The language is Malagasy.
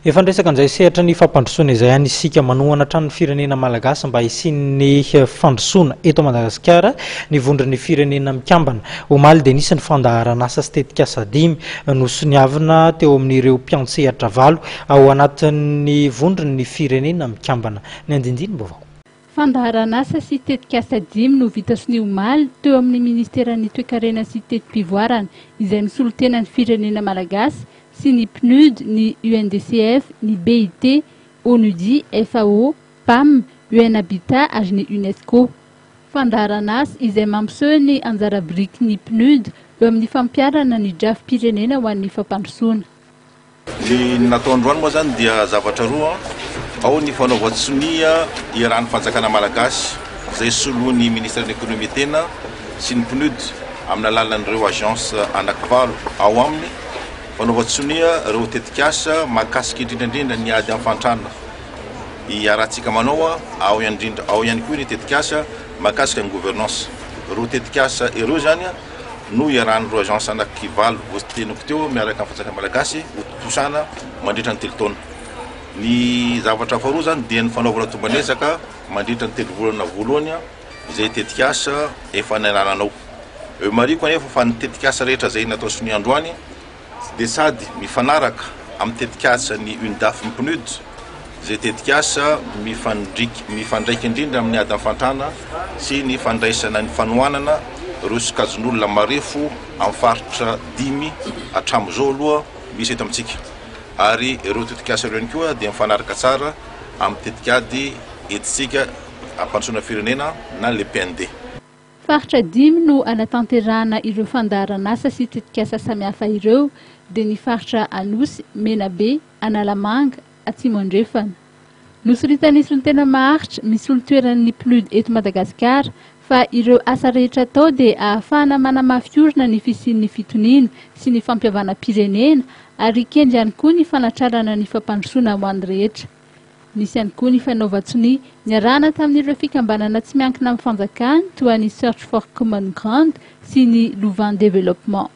Efa ndresaka an'izay sehatra ny fampandrosoana izay anisika manohana hatrany firenena malagasy mba hisian'ny fandrosoana eto Madagasikara ny vondron'ny firenena mikambana. Omaly dia nisy ny fandaharan'asa sy tetikasa 5 nosoniavina teo amin'ireo mpiantsehatra 7 ao anatin'ny vondron'ny firenena mikambana. Ny andindiny mbovao. Fandaharan'asa sy tetikasa 5 no vita sy ny omaly teo amin'ny ministeran'ny toe-karena sy tetim-pivoarana izay nisolotenan'ny firenena malagasy sy ny PNUD, ny UNDCF, ny BIT, ONUDI, FAO, PAM, UN-Habitat ary ny UNESCO. Fandaharan'asa izay mampiseho ny anjara biriky ny PNUD eo amin'ny fampiarana ny drafim-pirenena ho an'ny fampandrosoana. Ny nataondroany moa zany dia zavatra roa, ao ny fanaovan-tsonia iarahan'ny fanjakana malagasy izay soloan'ny ministère de l'économie tena sy ny PNUD amin'ny alalan'ireo agence anankivalo ao aminy fanaovan-tsonia ireo tetikasa mahakasika indrindrandrindra ny ady amin'ny fantrana iarahantsika manao ao ihany koa ny tetikasa mahakasika ny gouvernance. Ireo tetikasa ireo zany no iarahan'ireo agence anankivalo teniko teo miaraka amin'ny fanjakana malagasy tosana mandritra ny 3 taona. Ny zavatra faharoa zany dia ny fanaovana tombanesaka mandritra ny 3 volana voalohany izay tetikasa efa nananao. Mariko anefa fa ny tetikasa rehetra izay natao sonia androany dia sady mifanaraka amin'ny tetikasa ny UNDAF ny PNUD izay tetikasa mifandraika indrindra amin'ny ady fantrana sy ny fandraisana ny fanohanana ireo sokajin'olona marefo amin'ny faritra 5 hatramin'izao aloha misy eto amintsika. Ary ireo tetikasa ireo ihany koa dia mifanaraka tsara amin'ny tetikady entsika ampandrosoana firenena na le PND. Faritra 5 no anatanterahana ireo fandaharan'asa sy tetikasa samihafa ireo dia ny faritra Anosy, Menabe, Analamanga, Atsimo andrefana. Nosoritanisy ny tena maharitra misy olo-toeran'ny PNUD eto Madagasikara fa ireo asa rehetra atao dia ahafahana manamafiorina ny fisian'ny fitoniana sy ny fampiavana pirenena ary kendry ihany koa ny fanatrarana ny fampandrosoana ho an'ny rehetra. Nisy ihany koa ny fanaovan-tsonia niarahana tamin'ireo fikambanana tsy miankina amin'ny fanjakana toa ny Search for Common Ground sy ny Louvain Développement.